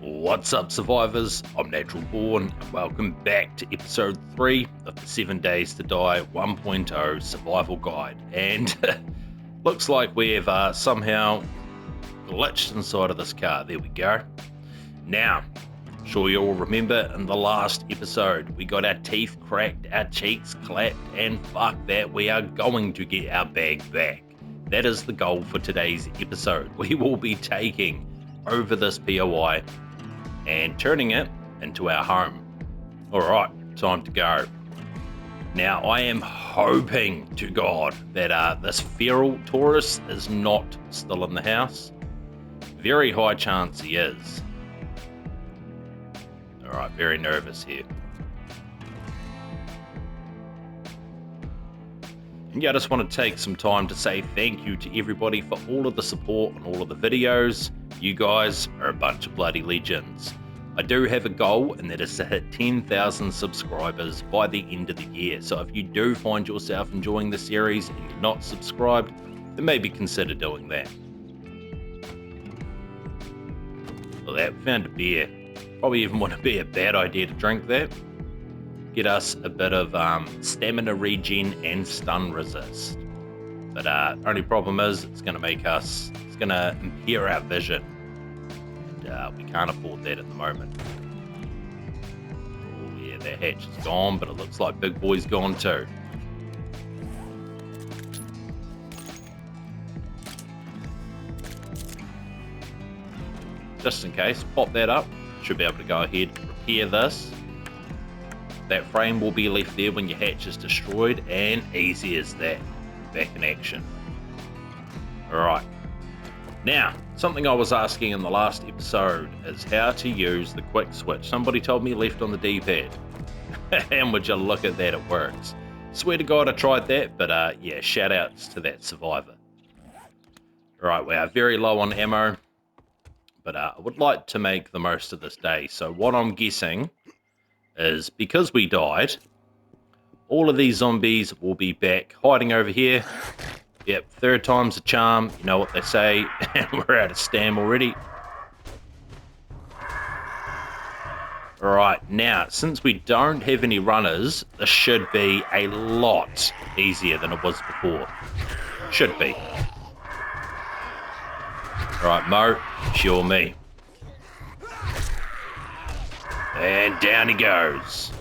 What's up, survivors? I'm NaturalBorn, and welcome back to episode 3 of the 7 Days to Die 1.0 survival guide. And looks like we have somehow glitched inside of this car. There we go. Now, I'm sure you all remember in the last episode, we got our teeth cracked, our cheeks clapped, and fuck that, we are going to get our bag back. That is the goal for today's episode. We will be taking over this POI and turning it into our home. Alright, time to go. Now, I am hoping to God that this feral Taurus is not still in the house. Very high chance he is. Alright, very nervous here. And yeah, I just want to take some time to say thank you to everybody for all of the support and all of the videos. You guys are a bunch of bloody legends. I do have a goal, and that is to hit 10,000 subscribers by the end of the year. So if you do find yourself enjoying the series and you're not subscribed, then maybe consider doing that. Well, that found a beer. Probably even wouldn't be a bad idea to drink that. Get us a bit of stamina regen and stun resist. But only problem is it's going to impair our vision. And we can't afford that at the moment. Oh yeah, that hatch is gone, but it looks like Big Boy's gone too. Just in case, pop that up. Should be able to go ahead and repair this. That frame will be left there when your hatch is destroyed, and easy as that. Back in action. Alright. Now, something I was asking in the last episode is how to use the quick switch. Somebody told me left on the D-pad. And would you look at that, it works. Swear to God I tried that, but yeah, shout outs to that survivor. Alright, we are very low on ammo, but I would like to make the most of this day. So what I'm guessing is, because we died, all of these zombies will be back hiding over here. Yep, third time's a charm, you know what they say, and we're out of stam already. Alright, now, since we don't have any runners, this should be a lot easier than it was before. Should be. Alright, Mo, show me. And down he goes.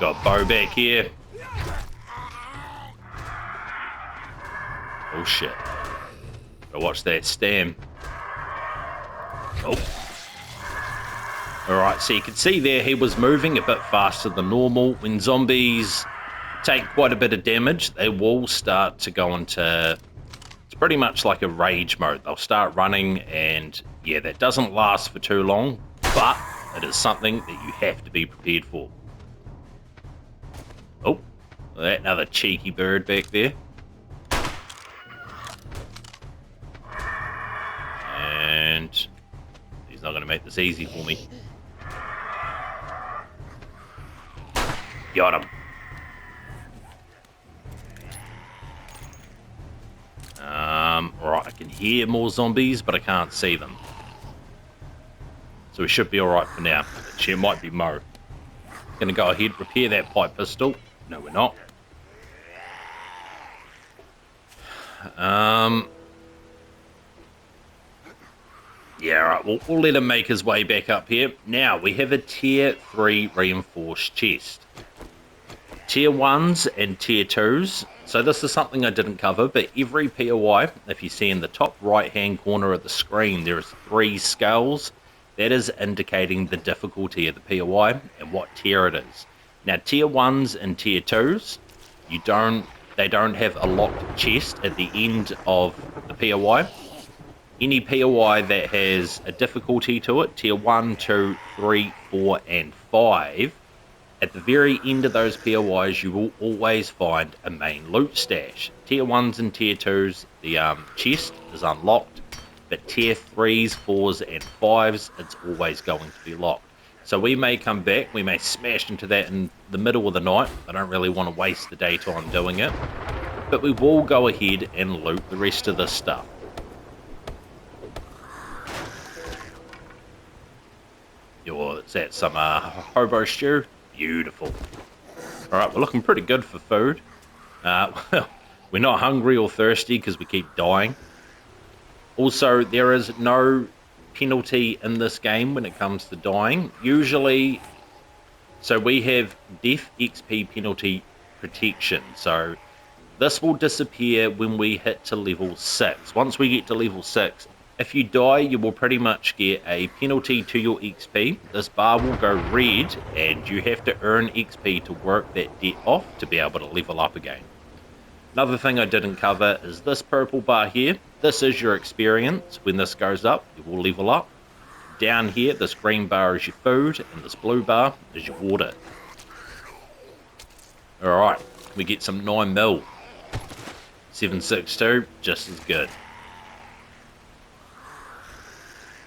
Got Bo back here. Oh shit. Gotta watch that stam. Oh. Alright, so you can see there he was moving a bit faster than normal. When zombies take quite a bit of damage, they will start to go into... It's pretty much like a rage mode. They'll start running, and yeah, that doesn't last for too long, but it is something that you have to be prepared for. Oh, that another cheeky bird back there. And he's not going to make this easy for me. Got him. Right, I can hear more zombies, but I can't see them. So we should be alright for now. Actually, it might be Mo. Gonna go ahead, repair that pipe pistol. No, we're not. Yeah, alright, we'll let him make his way back up here. Now, we have a tier 3 reinforced chest. Tier 1s and tier 2s. So this is something I didn't cover, but every POI, if you see in the top right hand corner of the screen, there is 3 scales. That is indicating the difficulty of the POI and what tier it is. Now, tier 1s and tier 2s, they don't have a locked chest at the end of the POI. Any POI that has a difficulty to it, tier 1, 2, 3, 4, and 5, at the very end of those POIs, you will always find a main loot stash. Tier 1s and tier 2s, the chest is unlocked, but tier 3s, 4s, and 5s, it's always going to be locked. So we may come back, we may smash into that in the middle of the night. I don't really want to waste the daytime doing it, but we will go ahead and loot the rest of this stuff. that? Some hobo stew? Beautiful. Alright, we're looking pretty good for food. Well, we're not hungry or thirsty because we keep dying. Also, there is no penalty in this game when it comes to dying. Usually, so we have death XP penalty protection. So this will disappear when we hit to level 6. Once we get to level 6, if you die, you will pretty much get a penalty to your XP. This bar will go red, and you have to earn XP to work that debt off to be able to level up again. Another thing I didn't cover is this purple bar here. This is your experience. When this goes up, you will level up. Down here, this green bar is your food, and this blue bar is your water. Alright, we get some 9 mil. 762, just as good.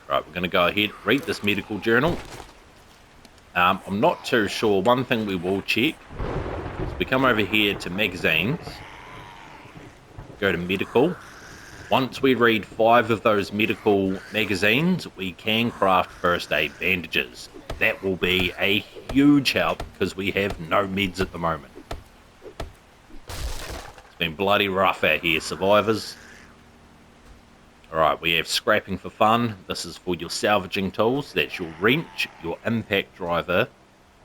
Right, we're going to go ahead, read this medical journal. I'm not too sure. One thing we will check is we come over here to magazines, go to medical. Once we read 5 of those medical magazines, we can craft first aid bandages. That will be a huge help because we have no meds at the moment. It's been bloody rough out here, survivors. Alright, we have scrapping for fun. This is for your salvaging tools. That's your wrench, your impact driver,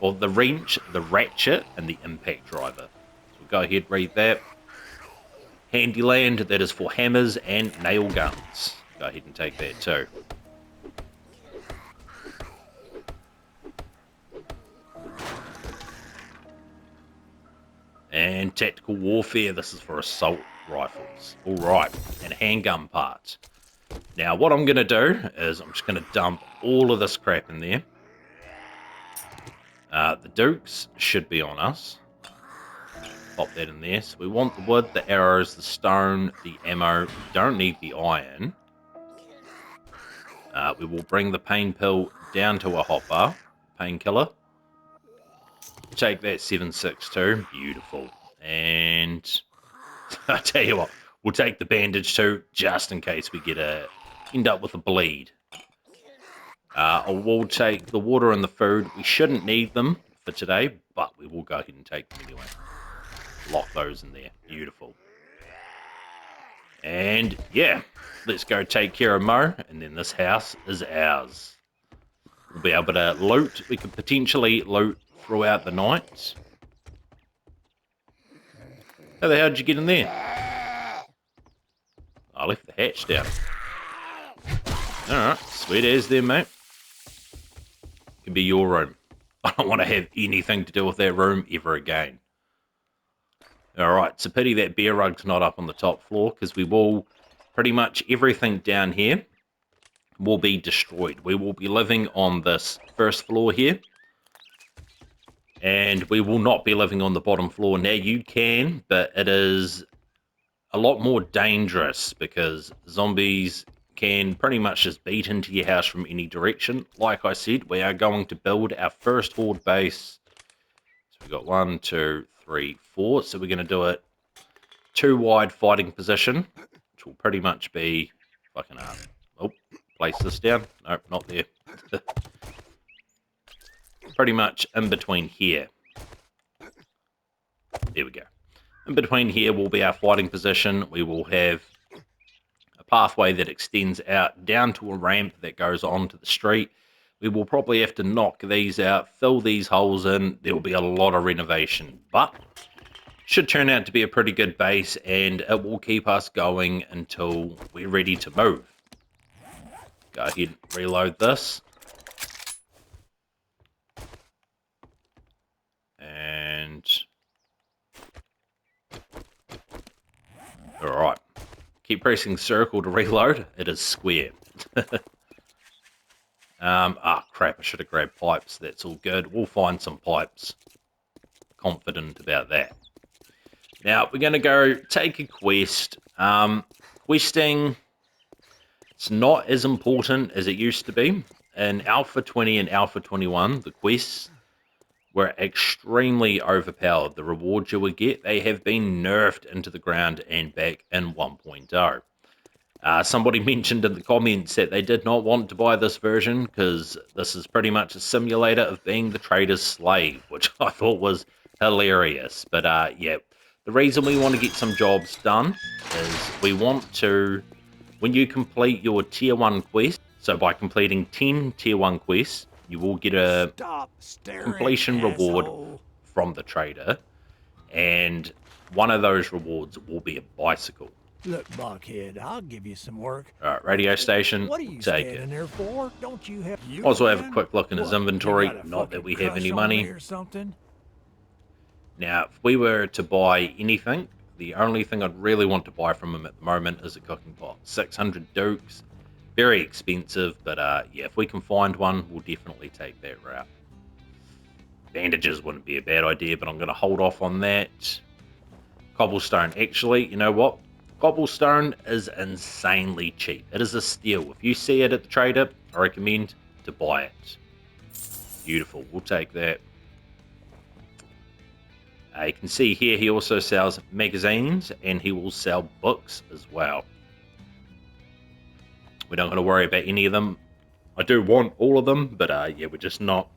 or the wrench, the ratchet, and the impact driver. So we'll go ahead, read that. Handyland, that is for hammers and nail guns. Go ahead and take that too. And tactical warfare, this is for assault rifles. Alright, and handgun parts. Now what I'm going to do is I'm just going to dump all of this crap in there. The dukes should be on us. Pop that in there. So we want the wood, the arrows, the stone, the ammo. We don't need the iron. We will bring the pain pill down to a hotbar. Painkiller. Take that 762. Beautiful. And I tell you what, we'll take the bandage too, just in case we end up with a bleed. We'll take the water and the food. We shouldn't need them for today, but we will go ahead and take them anyway. Lock those in there. Beautiful. And yeah, let's go take care of Mo, and then this house is ours. We'll be able to loot. We could potentially loot throughout the night. How the hell did you get in there? I left the hatch down. Alright, sweet as there, mate. Can be your room. I don't want to have anything to do with that room ever again. Alright, it's a pity that bear rug's not up on the top floor, because we will, pretty much everything down here will be destroyed. We will be living on this first floor here, and we will not be living on the bottom floor. Now you can, but it is a lot more dangerous, because zombies can pretty much just beat into your house from any direction. Like I said, we are going to build our first horde base. So we've got 1, 2, 3, 4. So we're going to do it 2 wide fighting position, which will pretty much be fucking place this down. Nope, not there. Pretty much in between here. There we go. In between here will be our fighting position. We will have a pathway that extends out down to a ramp that goes onto the street. We will probably have to knock these out, fill these holes in. There will be a lot of renovation, but should turn out to be a pretty good base, and it will keep us going until we're ready to move. Go ahead and reload this. And alright. Keep pressing circle to reload. It is square. Crap, I should have grabbed pipes. That's all good. We'll find some pipes. Confident about that. Now, we're going to go take a quest. Questing, it's not as important as it used to be. In Alpha 20 and Alpha 21, the quests were extremely overpowered. The rewards you would get, they have been nerfed into the ground and back in 1.0. Somebody mentioned in the comments that they did not want to buy this version because this is pretty much a simulator of being the trader's slave, which I thought was hilarious. But yeah, the reason we want to get some jobs done is we want to, when you complete your tier 1 quest, so by completing 10 tier 1 quests, you will get a completion reward from the trader, and one of those rewards will be a bicycle. Look, Buckhead, I'll give you some work. All right, radio station, What are you take standing it. there for? Don't you have? Also have a quick look in his inventory, not that we have any money. Or something? Now, if we were to buy anything, the only thing I'd really want to buy from him at the moment is a cooking pot. 600 dukes, very expensive, but yeah, if we can find one, we'll definitely take that route. Bandages wouldn't be a bad idea, but I'm going to hold off on that. Cobblestone, actually, you know what? Cobblestone is insanely cheap. It is a steal. If you see it at the trader, I recommend to buy it. Beautiful. We'll take that. You can see here he also sells magazines and he will sell books as well. We're not going to worry about any of them. I do want all of them, but yeah, we're just not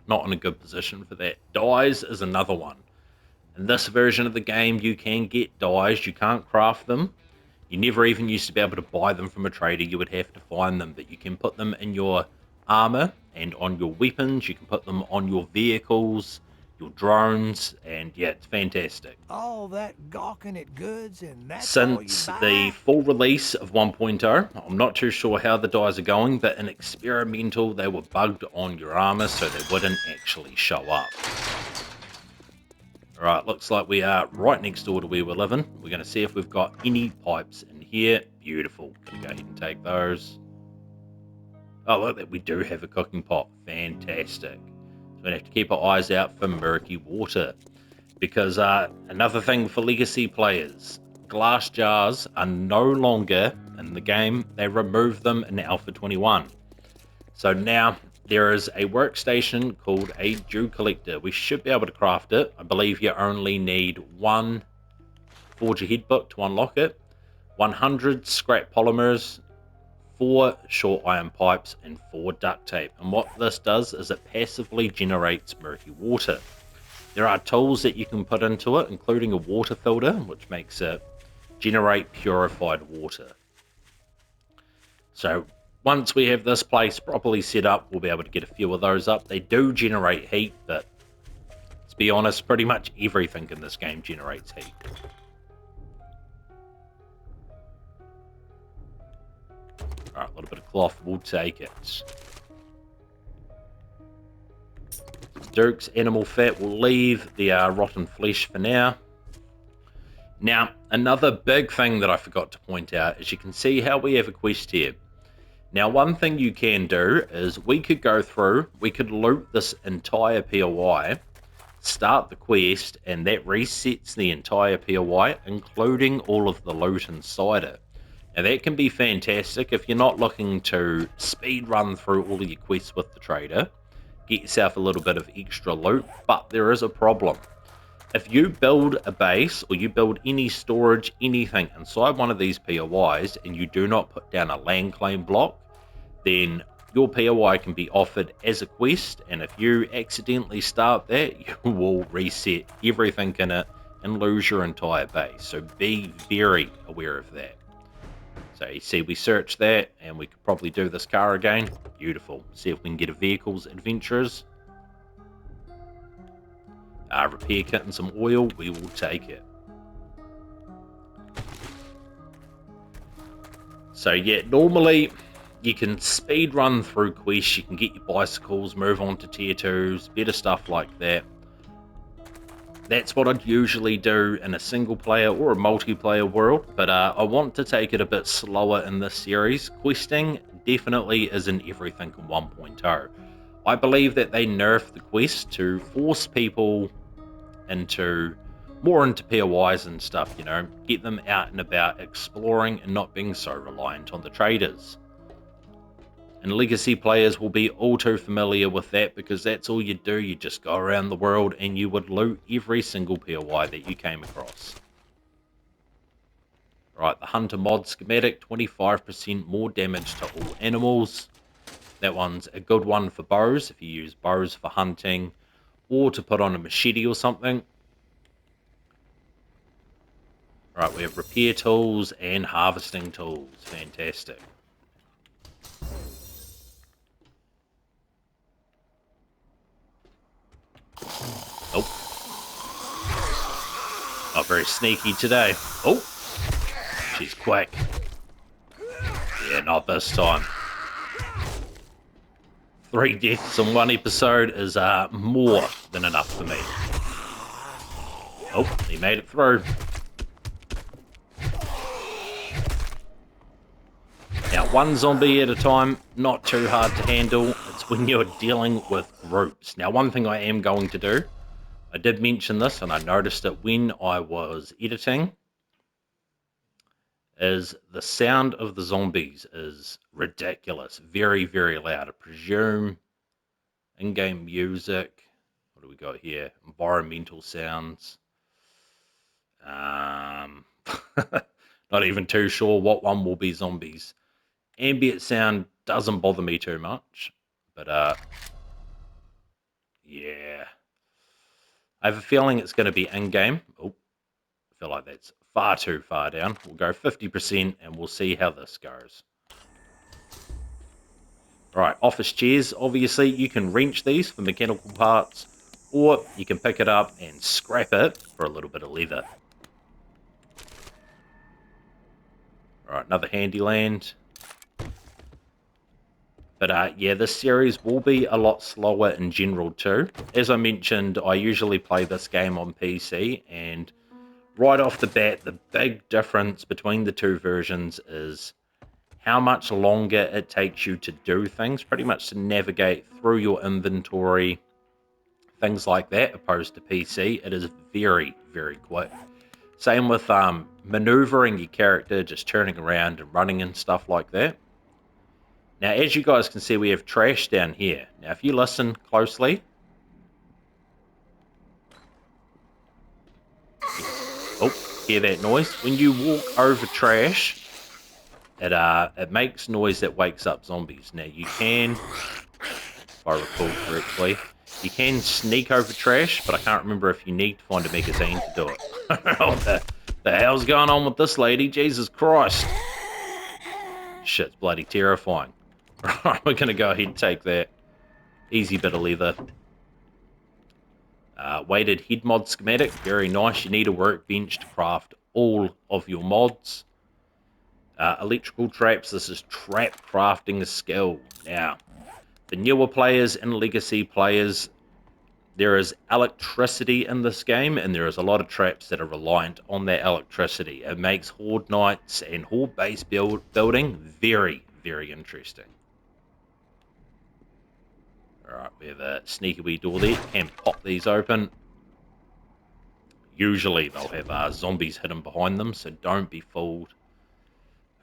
in a good position for that. Dyes is another one. In this version of the game, you can get dyes. You can't craft them. You never even used to be able to buy them from a trader. You would have to find them, but you can put them in your armor and on your weapons. You can put them on your vehicles, your drones, and yeah, it's fantastic. All that gawking at goods, and that's Since all you buy? the full release of 1.0, I'm not too sure how the dyes are going, but in experimental, they were bugged on your armor, so they wouldn't actually show up. Alright, looks like we are right next door to where we're living. We're going to see if we've got any pipes in here. Beautiful. Gonna go ahead and take those. Oh, look, we do have a cooking pot. Fantastic. So we're going to have to keep our eyes out for murky water. Because another thing for legacy players, glass jars are no longer in the game. They removed them in Alpha 21. So now there is a workstation called a dew collector. We should be able to craft it. I believe you only need one forge ahead book to unlock it, 100 scrap polymers, 4 short iron pipes, and 4 duct tape. And what this does is it passively generates murky water. There are tools that you can put into it, including a water filter, which makes it generate purified water. So once we have this place properly set up, we'll be able to get a few of those up. They do generate heat, but to be honest, pretty much everything in this game generates heat. Alright, a little bit of cloth, we'll take it. Duke's animal fat, we'll leave the rotten flesh for now. Now, another big thing that I forgot to point out is you can see how we have a quest here. Now, one thing you can do is we could go through, we could loot this entire POI, start the quest, and that resets the entire POI, including all of the loot inside it. Now, that can be fantastic if you're not looking to speed run through all of your quests with the trader. Get yourself a little bit of extra loot, but there is a problem. If you build a base or you build any storage, anything inside one of these POIs and you do not put down a land claim block, then your POI can be offered as a quest, and if you accidentally start that, you will reset everything in it and lose your entire base. So be very aware of that. So you see, we searched that, and we could probably do this car again. Beautiful. See if we can get a vehicles adventurers. Repair kit and some oil, we will take it. So yeah, normally you can speed run through quests, you can get your bicycles, move on to tier 2s, better stuff like that. That's what I'd usually do in a single player or a multiplayer world, but I want to take it a bit slower in this series. Questing definitely isn't everything in 1.0. I believe that they nerfed the quest to force people more into POIs and stuff, you know, get them out and about exploring and not being so reliant on the traders. And legacy players will be all too familiar with that because that's all you do. You just go around the world and you would loot every single POI that you came across. Right, the Hunter mod schematic, 25% more damage to all animals. That one's a good one for bows, if you use bows for hunting, or to put on a machete or something. Right, we have repair tools and harvesting tools. Fantastic. Oh. Not very sneaky today. Oh. She's quick. Yeah, not this time. 3 deaths in one episode is more than enough for me. Oh, he made it through. Now, one zombie at a time, not too hard to handle. It's when you're dealing with groups. Now, one thing I am going to do, I did mention this and I noticed it when I was editing, is the sound of the zombies is ridiculous. Very, very loud. I presume in-game music. What do we got here? Environmental sounds. Not even too sure what one will be zombies. Ambient sound doesn't bother me too much. But, yeah. I have a feeling it's going to be in-game. Oh, I feel like that's far too far down. We'll go 50% and we'll see how this goes. Right, office chairs. Obviously, you can wrench these for mechanical parts, or you can pick it up and scrap it for a little bit of leather. Alright, another Handyland. But yeah, this series will be a lot slower in general too. As I mentioned, I usually play this game on PC, and right off the bat, the big difference between the two versions is how much longer it takes you to do things, pretty much to navigate through your inventory, things like that, opposed to PC. It is very, very quick. Same with maneuvering your character, just turning around and running and stuff like that. Now, as you guys can see, we have trash down here. Now, if you listen closely, oh, hear that noise? When you walk over trash, it makes noise that wakes up zombies. Now, you can, if I recall correctly, you can sneak over trash, but I can't remember if you need to find a magazine to do it. What the hell's going on with this lady? Jesus Christ. Shit's bloody terrifying. Right, we're going to go ahead and take that. Easy bit of leather. Weighted head mod schematic. Very nice. You need a workbench to craft all of your mods. Electrical traps. This is trap crafting skill. Now, for newer players and legacy players, there is electricity in this game, and there is a lot of traps that are reliant on that electricity. It makes Horde Nights and Horde base building very, very interesting. Alright, we have a sneaky wee door there. Can pop these open. Usually they'll have zombies hidden behind them, so don't be fooled.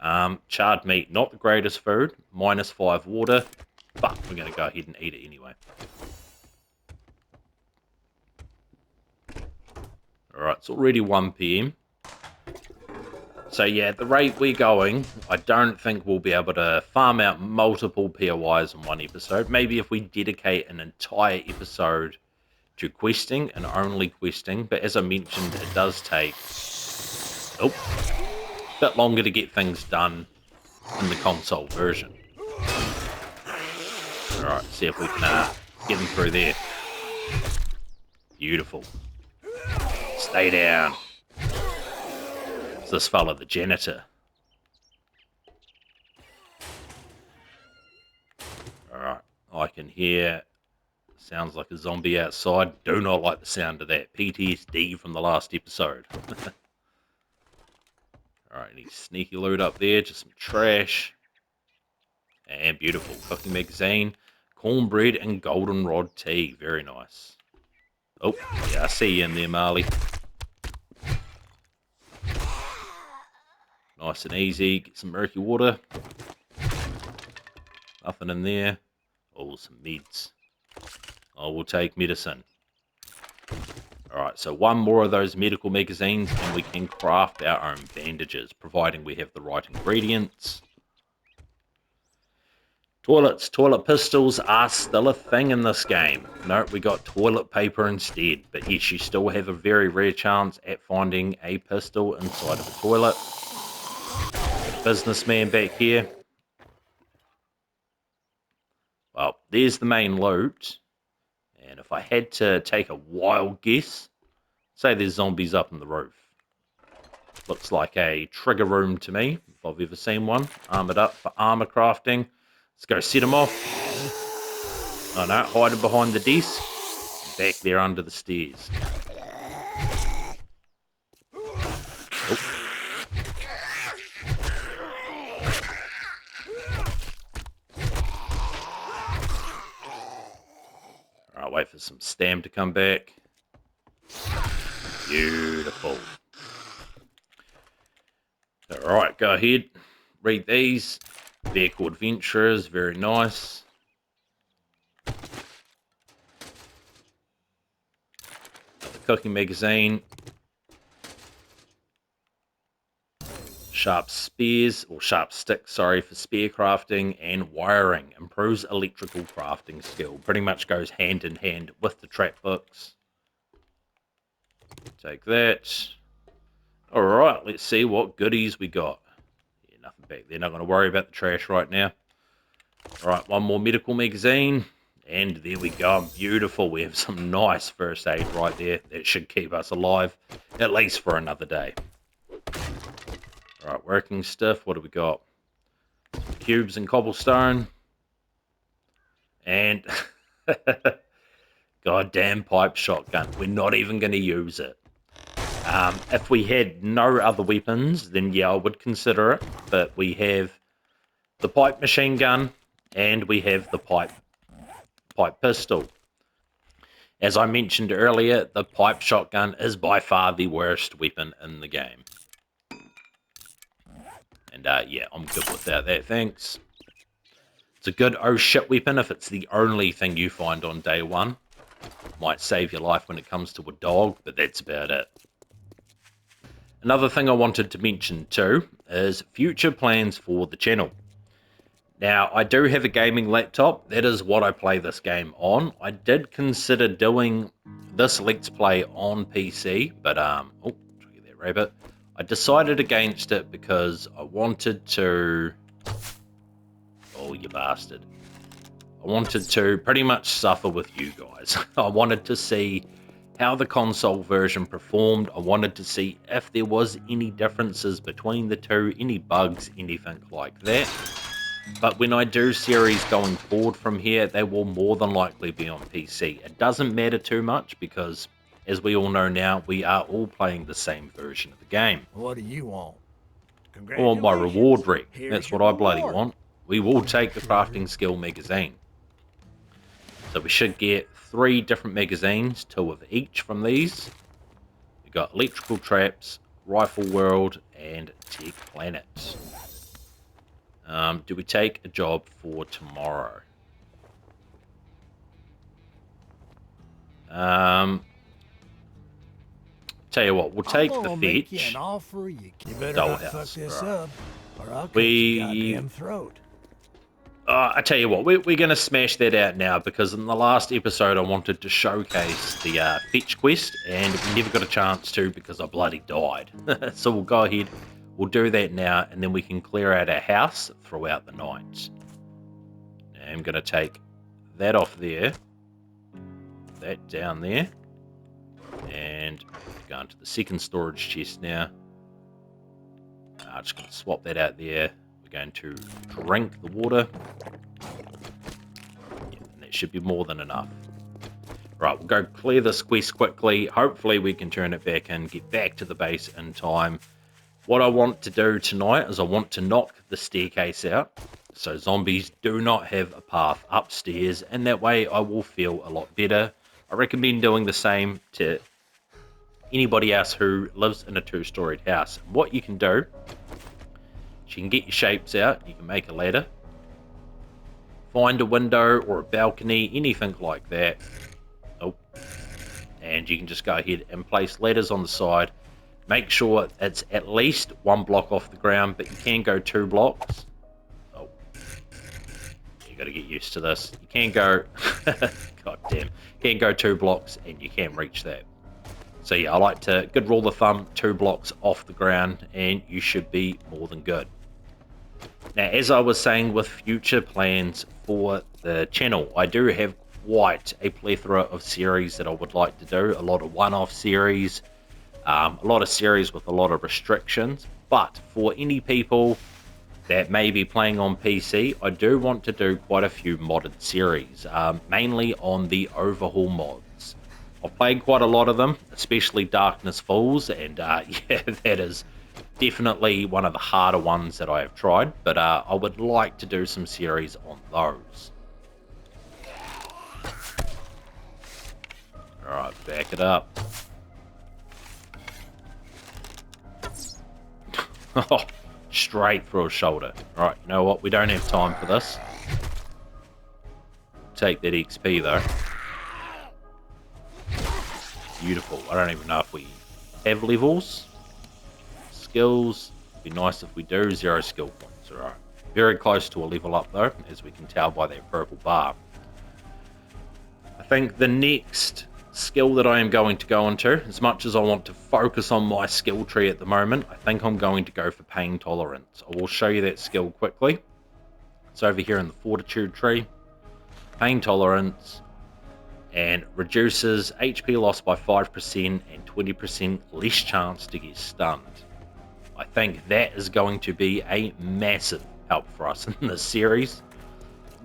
Charred meat, not the greatest food. -5 water, but we're going to go ahead and eat it anyway. Alright, it's already 1 PM. So yeah, at the rate we're going, I don't think we'll be able to farm out multiple POIs in one episode. Maybe if we dedicate an entire episode to questing and only questing. But as I mentioned, it does take a bit longer to get things done in the console version. Alright, see if we can get them through there. Beautiful. Stay down. It's this fella, the janitor. Alright, I can hear... Sounds like a zombie outside. Do not like the sound of that. PTSD from the last episode. Alright, any sneaky loot up there. Just some trash. And beautiful. Cooking magazine. Cornbread and goldenrod tea. Very nice. Oh, yeah, I see you in there, Marley. Nice and easy. Get some murky water. Nothing in there. Oh, some meds. I will take medicine. Alright, so one more of those medical magazines and we can craft our own bandages, providing we have the right ingredients. Toilet pistols are still a thing in this game. No, we got toilet paper instead, but yes, you still have a very rare chance at finding a pistol inside of a toilet. Businessman back here. Well, there's the main loot. And if I had to take a wild guess, say there's zombies up on the roof. Looks like a trigger room to me, if I've ever seen one. Armored up for armor crafting. Let's go set them off. Oh no, hiding behind the desk. Back there under the stairs. Oh. Alright, wait for some stam to come back. Beautiful. Alright, go ahead. Read these. Vehicle Adventurers, very nice. The cooking magazine. Sharp spears, or sharp sticks, sorry, for spear crafting, and wiring. Improves electrical crafting skill. Pretty much goes hand in hand with the trap books. Take that. Alright, let's see what goodies we got. Yeah, nothing back there. Not going to worry about the trash right now. Alright, one more medical magazine. And there we go. Beautiful. We have some nice first aid right there. That should keep us alive, at least for another day. Alright, working stuff. What do we got? Some cubes and cobblestone. And goddamn pipe shotgun. We're not even going to use it. If we had no other weapons, then yeah, I would consider it. But we have the pipe machine gun and we have the pipe pistol. As I mentioned earlier, the pipe shotgun is by far the worst weapon in the game. And yeah, I'm good without that, thanks. It's a good oh shit weapon if it's the only thing you find on day one. Might save your life when it comes to a dog, but that's about it. Another thing I wanted to mention too is future plans for the channel. Now, I do have a gaming laptop. That is what I play this game on. I did consider doing this Let's Play on PC, but, oh, try to get that rabbit. I decided against it because I wanted to... Oh, you bastard. I wanted to pretty much suffer with you guys. I wanted to see how the console version performed. I wanted to see if there was any differences between the two, any bugs, anything like that. But when I do series going forward from here, they will more than likely be on PC. It doesn't matter too much because, as we all know now, we are all playing the same version of the game. What do you want? I want my reward rig. Here's That's your what I bloody reward. want. We will take the crafting skill magazine. So we should get 3 different magazines, 2 of each from these. We got electrical traps, rifle world, and tech planet. Do we take a job for tomorrow? Tell you what, we'll take the fetch. You better Dollhouse, not fuck this right. up, or I'll cut your goddamn throat. I tell you what, we're going to smash that out now because in the last episode I wanted to showcase the fetch quest and we never got a chance to because I bloody died. So we'll go ahead, we'll do that now and then we can clear out our house throughout the night. Now I'm going to take that off there, that down there, and go into the second storage chest now. I'm just going to swap that out there. Going to drink the water. Yeah, and that should be more than enough. Right, we'll go clear this quest quickly. Hopefully we can turn it back and get back to the base in time. What I want to do tonight is I want to knock the staircase out so zombies do not have a path upstairs, and that way I will feel a lot better. I recommend doing the same to anybody else who lives in a 2-storied house. What you can do, you can get your shapes out, you can make a ladder, find a window or a balcony, anything like that. Oh, and you can just go ahead and place ladders on the side. Make sure it's at least 1 block off the ground, but you can go 2 blocks. Oh, you got to get used to this. You can go, god damn, you can go 2 blocks and you can reach that. So yeah, I like to, good rule of thumb, 2 blocks off the ground and you should be more than good. Now, as I was saying with future plans for the channel, I do have quite a plethora of series that I would like to do. A lot of one-off series, a lot of series with a lot of restrictions. But for any people that may be playing on PC, I do want to do quite a few modded series, mainly on the overhaul mods. I've played quite a lot of them, especially Darkness Falls, and yeah, that is definitely one of the harder ones that I have tried, but I would like to do some series on those. Alright, back it up. Oh, straight through his shoulder. Alright, you know what? We don't have time for this. Take that XP though. Beautiful. I don't even know if we have levels. Skills. Be nice if we do. 0 skill points. Alright. Very close to a level up though, as we can tell by that purple bar. I think the next skill that I am going to go into, as much as I want to focus on my skill tree at the moment, I think I'm going to go for pain tolerance. I will show you that skill quickly. It's over here in the fortitude tree. Pain tolerance, and reduces HP loss by 5% and 20% less chance to get stunned. I think that is going to be a massive help for us in this series.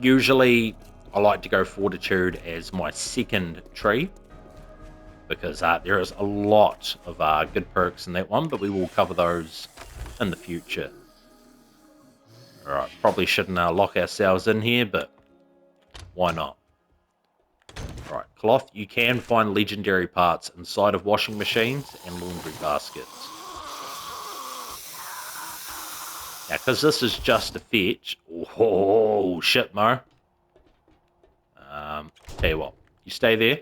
Usually I like to go fortitude as my second tree, because there is a lot of good perks in that one, but we will cover those in the future. Alright, probably shouldn't lock ourselves in here, but why not? Alright, cloth. You can find legendary parts inside of washing machines and laundry baskets. Now, because this is just a fetch... Oh, shit, Mo. Tell you what. You stay there.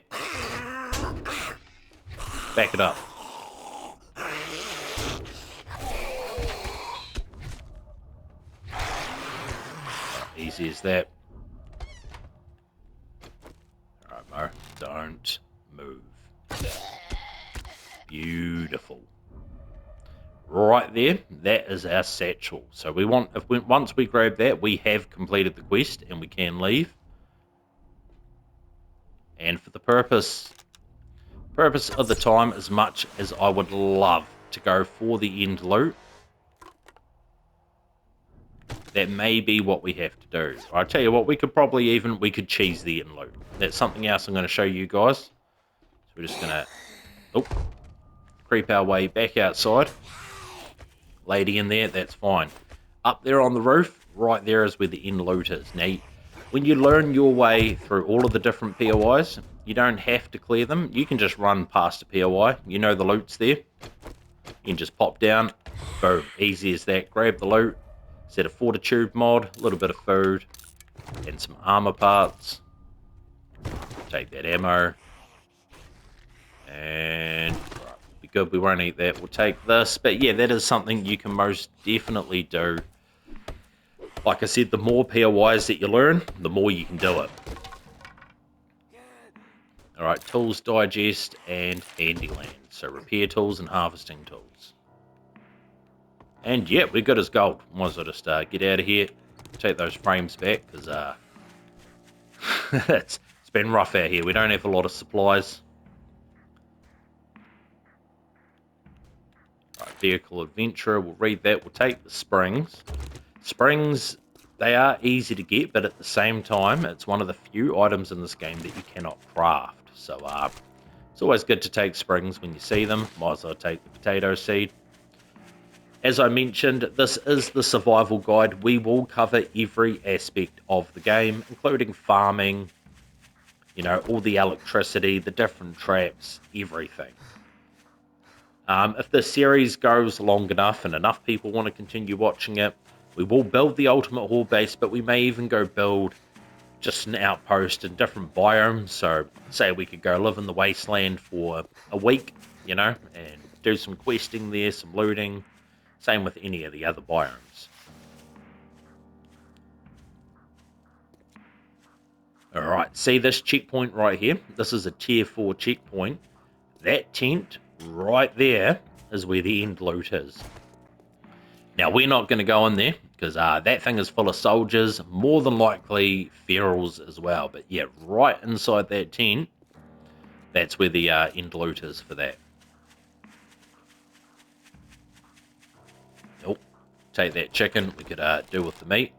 Back it up. Easy as that. Alright, Mo. Don't move. Beautiful. Right there, that is our satchel. So we want, once we grab that, we have completed the quest and we can leave. And for the purpose of the time, as much as I would love to go for the end loot, that may be what we have to do. I tell you what, we could cheese the end loot. That's something else I'm going to show you guys. So we're just going to creep our way back outside. Lady in there, that's fine. Up there on the roof, right there is where the end loot is. Now, when you learn your way through all of the different POIs, you don't have to clear them. You can just run past a POI. You know the loot's there. You can just pop down. Boom. Easy as that. Grab the loot. Set a fortitude mod. A little bit of food. And some armor parts. Take that ammo. And... be good. We won't eat that. We'll take this. But yeah, that is something you can most definitely do. Like I said, the more POIs that you learn, the more you can do it. Alright, tools, digest, and handyland. So repair tools and harvesting tools. And yeah, we're good as gold. Might as well just get out of here. Take those frames back, because it's been rough out here. We don't have a lot of supplies. Right, vehicle adventurer, we'll read that. We'll take the springs. Springs, they are easy to get, but at the same time, it's one of the few items in this game that you cannot craft. So it's always good to take springs when you see them. Might as well take the potato seed. As I mentioned, this is the survival guide. We will cover every aspect of the game, including farming, you know, all the electricity, the different traps, everything. If the series goes long enough and enough people want to continue watching it, we will build the ultimate horde base, but we may even go build just an outpost in different biomes. So say we could go live in the wasteland for a week, you know, and do some questing there, some looting. Same with any of the other biomes. Alright, see this checkpoint right here? This is a tier 4 checkpoint. That tent right there is where the end loot is. Now, we're not going to go in there, because that thing is full of soldiers, more than likely ferals as well. But yeah, right inside that tent, that's where the end loot is for that. Oh, take that chicken, we could do with the meat.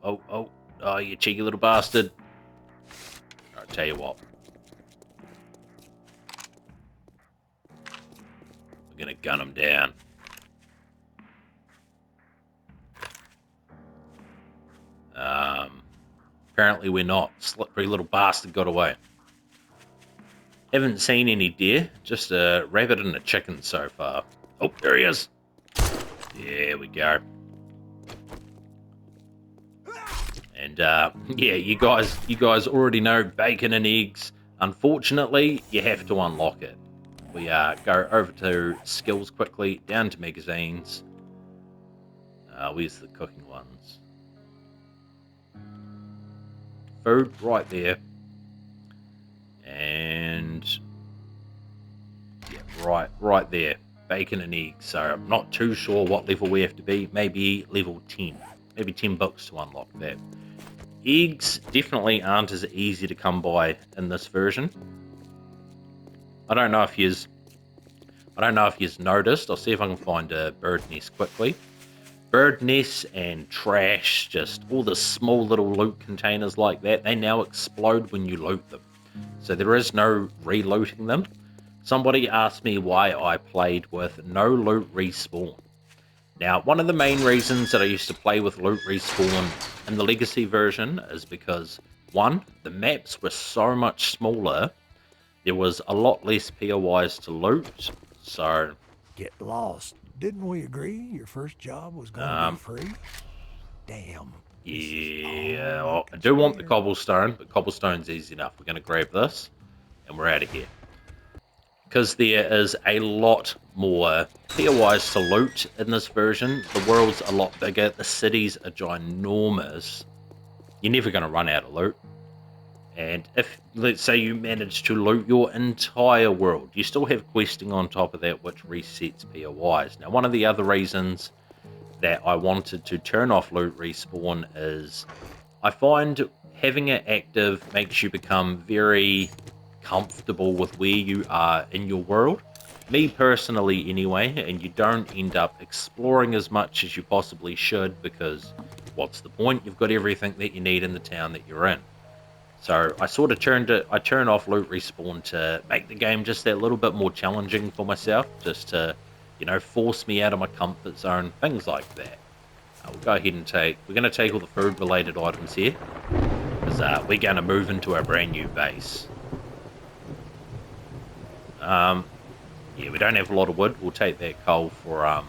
Oh, you cheeky little bastard. I'll tell you what. We're going to gun him down. Apparently we're not. Slippery little bastard got away. Haven't seen any deer, just a rabbit and a chicken so far. Oh, there he is. There we go. And yeah, you guys already know bacon and eggs. Unfortunately, you have to unlock it. We go over to skills quickly, down to magazines. Where's the cooking ones? Food right there. And yeah, right there. Bacon and eggs. So I'm not too sure what level we have to be. Maybe level 10. Maybe 10 bucks to unlock that. Eggs definitely aren't as easy to come by in this version. I don't know if you've noticed. I'll see if I can find a bird nest quickly. Bird nests and trash, just all the small little loot containers like that, they now explode when you loot them. So there is no reloading them. Somebody asked me why I played with no loot respawn. Now, one of the main reasons that I used to play with loot respawn in the Legacy version is because, one, the maps were so much smaller, there was a lot less POIs to loot, so... Get lost. Didn't we agree your first job was going to be free? Damn. Yeah, well, I do want the cobblestone, but cobblestone's easy enough. We're going to grab this, and we're out of here. Because there is a lot more POIs to loot in this version. The world's a lot bigger. The cities are ginormous. You're never going to run out of loot. And if, let's say, you manage to loot your entire world, you still have questing on top of that, which resets POIs. Now, one of the other reasons that I wanted to turn off loot respawn is I find having it active makes you become very comfortable with where you are in your world. Me personally anyway, and you don't end up exploring as much as you possibly should, because what's the point? You've got everything that you need in the town that you're in. So I sort of turn off loot respawn to make the game just that little bit more challenging for myself, just to, you know, force me out of my comfort zone, things like that. We'll go ahead and we're going to take all the food related items here, because we're going to move into our brand new base. Yeah, we don't have a lot of wood. We'll take that coal for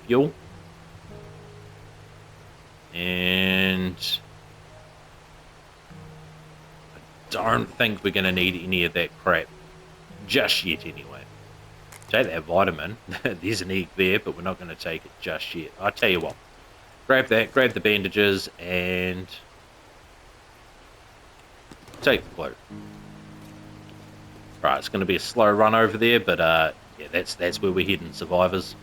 fuel. And I don't think we're going to need any of that crap just yet anyway. Take that vitamin. There's an egg there, but we're not going to take it just yet. I'll tell you what. Grab that, grab the bandages, and take the cloak. Right, it's going to be a slow run over there, but yeah, that's where we're heading, survivors.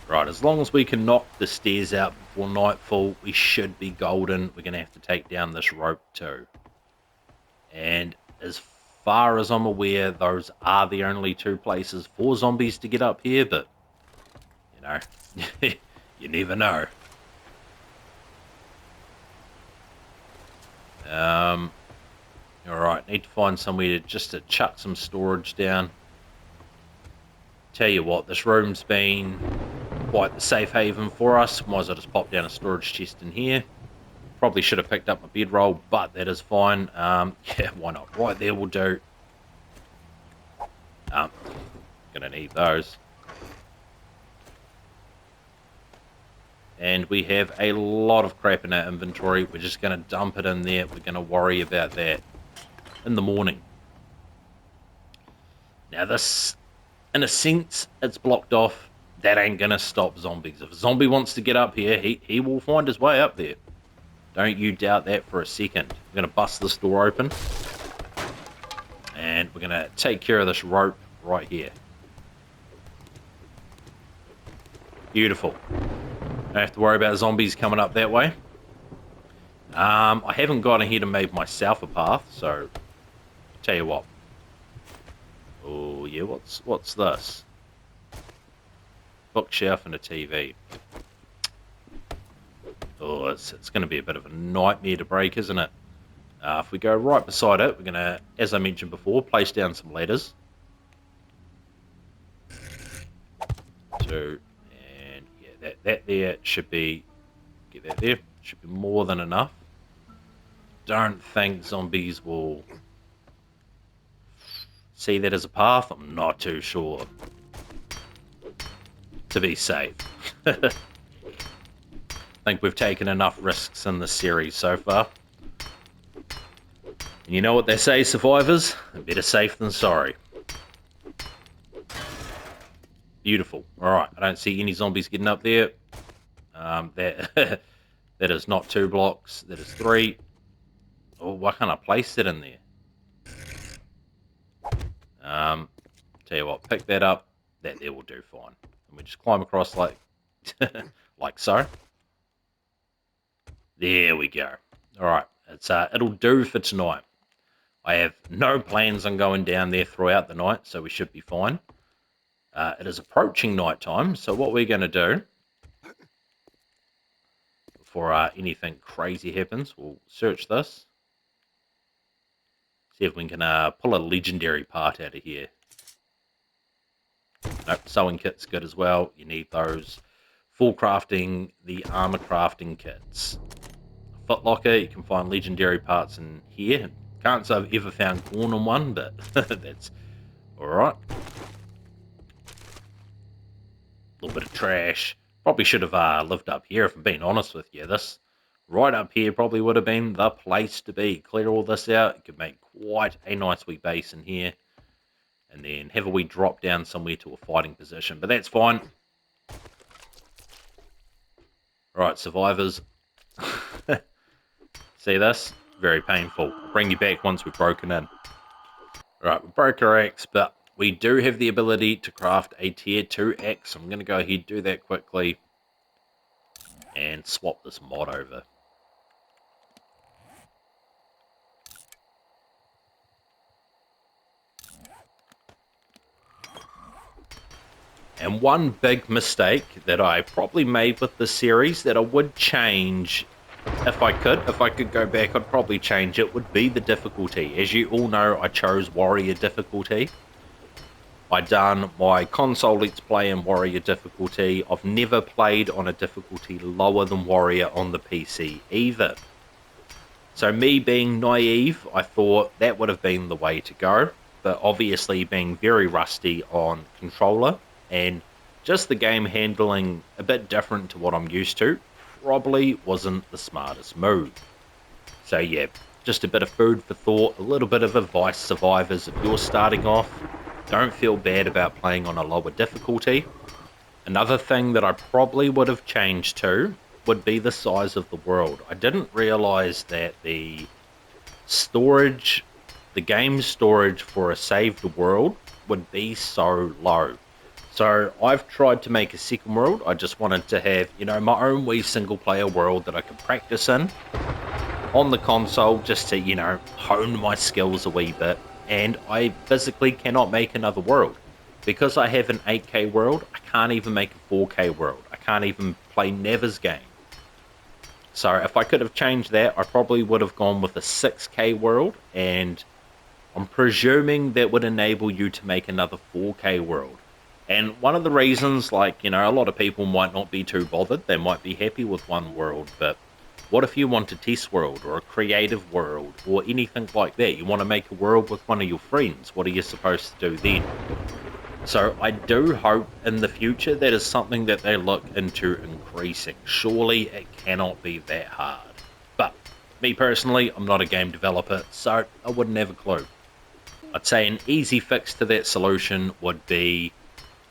Right, as long as we can knock the stairs out before nightfall, we should be golden. We're going to have to take down this rope too. And as far as I'm aware, those are the only two places for zombies to get up here, but, you know, you never know. Alright, need to find somewhere to chuck some storage down. Tell you what, this room's been quite the safe haven for us. Might as well just pop down a storage chest in here. Probably should have picked up my bedroll, but that is fine. Yeah, why not? Right there will do. Gonna need those. And we have a lot of crap in our inventory. We're just going to dump it in there. We're going to worry about that in the morning. Now this, in a sense, it's blocked off. That ain't going to stop zombies. If a zombie wants to get up here, he will find his way up there. Don't you doubt that for a second. We're going to bust this door open. And we're going to take care of this rope right here. Beautiful. Don't have to worry about zombies coming up that way. I haven't gone ahead and made myself a path, so tell you what. Oh yeah, what's this? Bookshelf and a TV. Oh, it's going to be a bit of a nightmare to break, isn't it? If we go right beside it, we're going to, as I mentioned before, place down some ladders. 2, and yeah, that there should be, get that there, should be more than enough. Don't think zombies will see that as a path. I'm not too sure. To be safe. I think we've taken enough risks in this series so far. And you know what they say, survivors? Better safe than sorry. Beautiful. Alright, I don't see any zombies getting up there. That is not 2 blocks. That is 3. Oh, why can't I place it in there? Tell you what, pick that up. That there will do fine. And we just climb across like, like so. There we go. Alright, it'll do for tonight. I have no plans on going down there throughout the night, so we should be fine. It is approaching night time, so what we're going to do, before anything crazy happens, we'll search this. See if we can pull a legendary part out of here. Nope, sewing kit's good as well. You need those. Full crafting, the armor crafting kits. Footlocker, you can find legendary parts in here. Can't say I've ever found corn on one, but that's alright. A little bit of trash. Probably should have lived up here, if I'm being honest with you. This right up here probably would have been the place to be. Clear all this out. You could make quite a nice wee base in here. And then have a wee drop down somewhere to a fighting position. But that's fine. Alright, survivors. See this? Very painful. I'll bring you back once we've broken in. Alright, we broke our axe, but we do have the ability to craft a tier 2 axe. I'm going to go ahead, do that quickly, and swap this mod over. And one big mistake that I probably made with this series that I would change if I could go back, I'd probably change it, would be the difficulty. As you all know, I chose Warrior difficulty. I done my console Let's Play in Warrior difficulty. I've never played on a difficulty lower than Warrior on the PC either. So me being naive, I thought that would have been the way to go. But obviously being very rusty on controller and just the game handling a bit different to what I'm used to, probably wasn't the smartest move. So yeah, just a bit of food for thought, a little bit of advice, survivors. If you're starting off, don't feel bad about playing on a lower difficulty. Another thing that I probably would have changed to would be the size of the world. I didn't realize that the storage, the game storage for a saved world would be so low. So I've tried to make a second world. I just wanted to have, you know, my own wee single player world that I could practice in on the console, just to, you know, hone my skills a wee bit. And I physically cannot make another world. Because I have an 8K world, I can't even make a 4K world. I can't even play Never's game. So if I could have changed that, I probably would have gone with a 6K world, and I'm presuming that would enable you to make another 4K world. And one of the reasons, like, you know, a lot of people might not be too bothered. They might be happy with one world, but what if you want a test world or a creative world or anything like that? You want to make a world with one of your friends. What are you supposed to do then? So I do hope in the future that is something that they look into increasing. increasing. Surely it cannot be that hard. But me personally, I'm not a game developer, so I wouldn't have a clue. I'd say an easy fix to that solution would be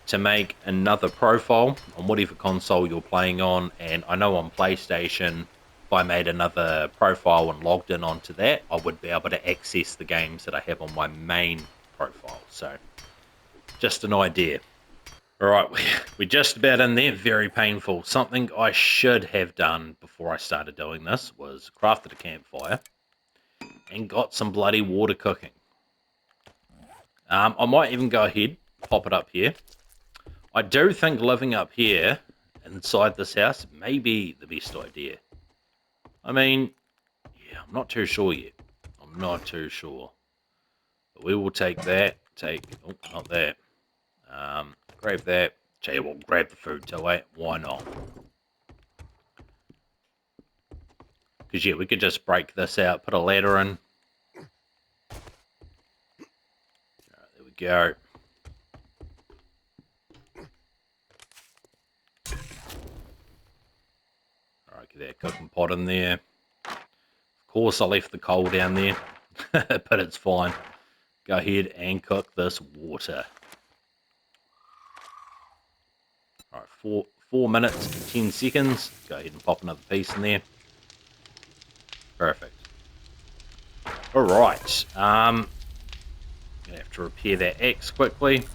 to make another profile on whatever console you're playing on. And I know on PlayStation, if I made another profile and logged in onto that, I would be able to access the games that I have on my main profile. So, just an idea. Alright, we're just about in there. Very painful. Something I should have done before I started doing this was crafted a campfire and got some bloody water cooking. I might even go ahead, pop it up here. I do think living up here inside this house may be the best idea. I mean, yeah, I'm not too sure yet. I'm not too sure. But we will take that. Oh, not that. Grab that. Tell you what, grab the food too, eh? Why not? Because, yeah, we could just break this out, put a ladder in. Alright, there we go. Alright, get that cooking pot in there. Of course, I left the coal down there, but it's fine. Go ahead and cook this water. Alright, 4 minutes and 10 seconds. Go ahead and pop another piece in there. Perfect. Alright, gonna have to repair that axe quickly.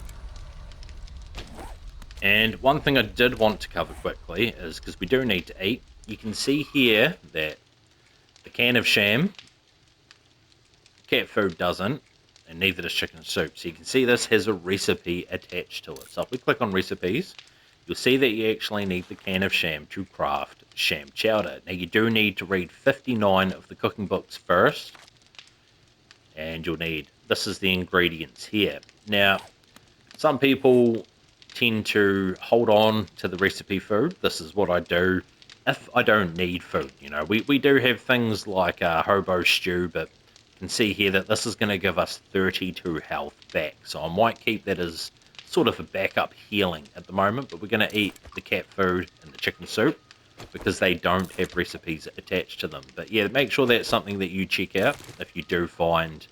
And one thing I did want to cover quickly is, because we do need to eat, you can see here that the can of sham, cat food doesn't, and neither does chicken soup. So you can see this has a recipe attached to it. So if we click on recipes, you'll see that you actually need the can of sham to craft sham chowder. Now you do need to read 59 of the cooking books first, and you'll need, this is the ingredients here. Now, some people tend to hold on to the recipe food. This is what I do if I don't need food. You know, we do have things like hobo stew, but you can see here that this is going to give us 32 health back. So I might keep that as sort of a backup healing at the moment, but we're going to eat the cat food and the chicken soup because they don't have recipes attached to them. But yeah, make sure that's something that you check out if you do find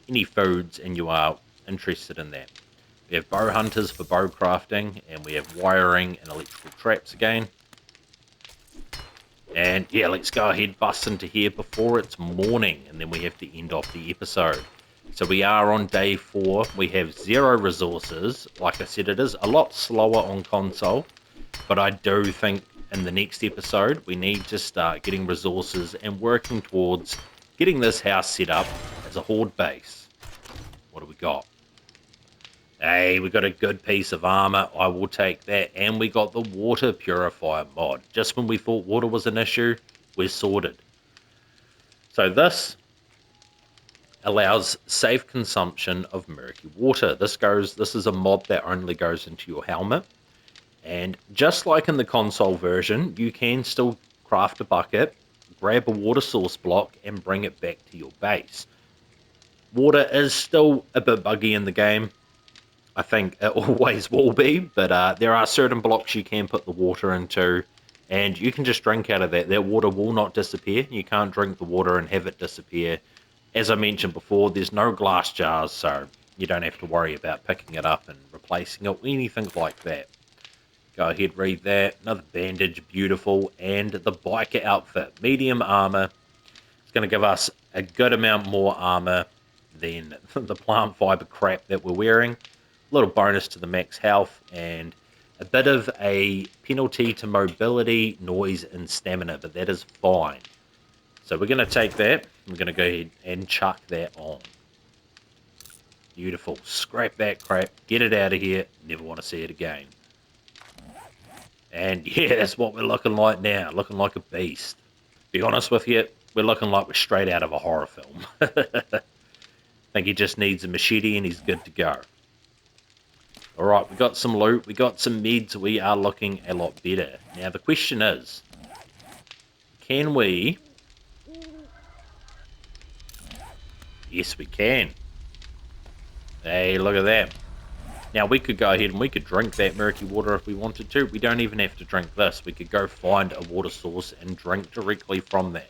any foods and you are interested in that. We have bow hunters for bow crafting, and we have wiring and electrical traps again. And yeah, let's go ahead, bust into here before it's morning, and then we have to end off the episode. So we are on day 4. We have 0 resources. Like I said, it is a lot slower on console, but I do think in the next episode we need to start getting resources and working towards getting this house set up as a horde base. What do we got? Hey, we got a good piece of armor. I will take that. And we got the water purifier mod. Just when we thought water was an issue, we're sorted. So this allows safe consumption of murky water. This is a mod that only goes into your helmet. And just like in the console version, you can still craft a bucket, grab a water source block, and bring it back to your base. Water is still a bit buggy in the game. I think it always will be, but there are certain blocks you can put the water into, and you can just drink out of that. That water will not disappear. You can't drink the water and have it disappear. As I mentioned before, there's no glass jars, so you don't have to worry about picking it up and replacing it or anything like that. Go ahead, read that. Another bandage, beautiful, and the biker outfit. Medium armor. It's going to give us a good amount more armor than the plant fiber crap that we're wearing. A little bonus to the max health, and a bit of a penalty to mobility, noise, and stamina, but that is fine. So we're going to take that. We're going to go ahead and chuck that on. Beautiful. Scrap that crap. Get it out of here. Never want to see it again. And yeah, that's what we're looking like now. Looking like a beast. Be honest with you, we're looking like we're straight out of a horror film. I think he just needs a machete and he's good to go. Alright, we got some loot, we got some meds, we are looking a lot better. Now the question is, can we... Yes, we can. Hey, look at that. Now, we could go ahead and we could drink that murky water if we wanted to. We don't even have to drink this. We could go find a water source and drink directly from that.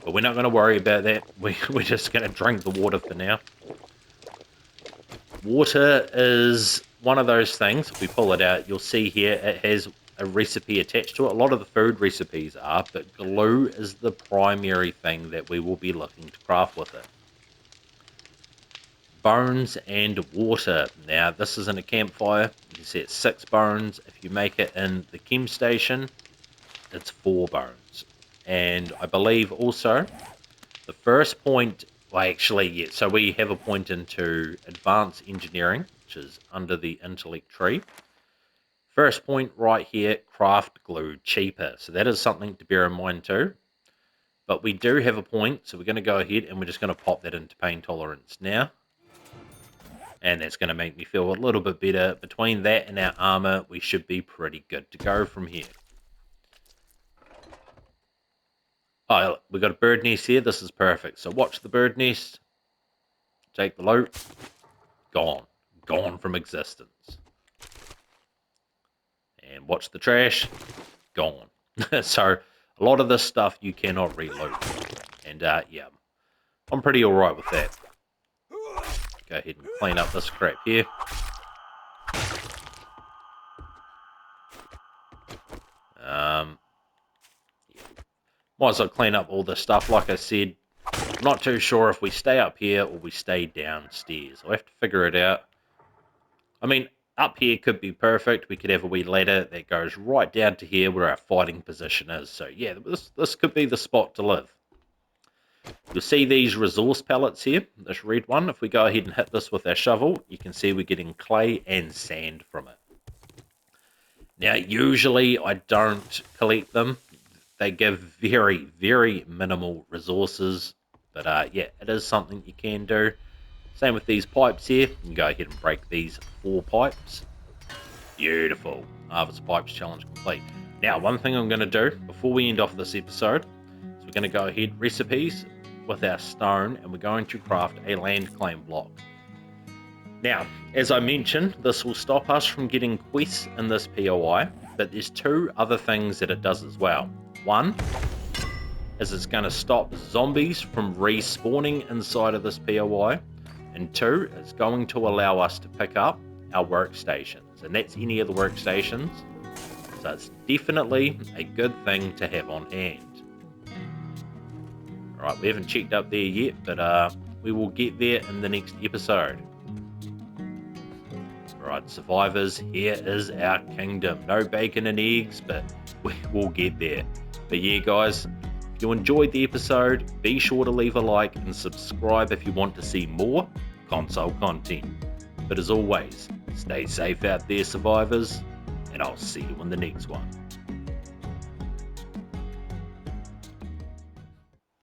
But we're not going to worry about that. We're just going to drink the water for now. Water is one of those things. If we pull it out, you'll see here it has a recipe attached to it. A lot of the food recipes are, but glue is the primary thing that we will be looking to craft with it. Bones and water. Now, this isn't a campfire. You can see it's 6 bones. If you make it in the chem station, it's 4 bones. And I believe also the first point, well, actually, yeah, so we have a point into advanced engineering, which is under the intellect tree. First point right here, craft glue cheaper. So that is something to bear in mind too. But we do have a point, so we're going to go ahead and we're just going to pop that into pain tolerance now. And that's going to make me feel a little bit better. Between that and our armor, we should be pretty good to go from here. Oh, we've got a bird nest here. This is perfect. So watch the bird nest. Take the loot. Gone. Gone from existence. And watch the trash. Gone. So a lot of this stuff you cannot reload. And yeah, I'm pretty alright with that. Go ahead and clean up this crap here. Yeah. Might as well clean up all this stuff. Like I said, I'm not too sure if we stay up here or we stay downstairs. I'll have to figure it out. I mean, up here could be perfect. We could have a wee ladder that goes right down to here where our fighting position is. So yeah, this could be the spot to live. You'll see these resource pellets here, this red one. If we go ahead and hit this with our shovel, you can see we're getting clay and sand from it. Now, usually I don't collect them. They give very, very minimal resources. But yeah, it is something you can do. Same with these pipes here. You can go ahead and break these 4 pipes. Beautiful. Harvest pipes challenge complete. Now, one thing I'm going to do before we end off this episode is we're going to go ahead, recipes with our stone, and we're going to craft a land claim block. Now, as I mentioned, this will stop us from getting quests in this POI, but there's 2 other things that it does as well. One is it's going to stop zombies from respawning inside of this POI, and 2, it's going to allow us to pick up our workstations, and that's any of the workstations, so it's definitely a good thing to have on hand. Alright, we haven't checked up there yet, but we will get there in the next episode. Alright, survivors, here is our kingdom. No bacon and eggs, but we will get there. But yeah, guys, if you enjoyed the episode, be sure to leave a like and subscribe if you want to see more console content. But as always, stay safe out there, survivors, and I'll see you in the next one.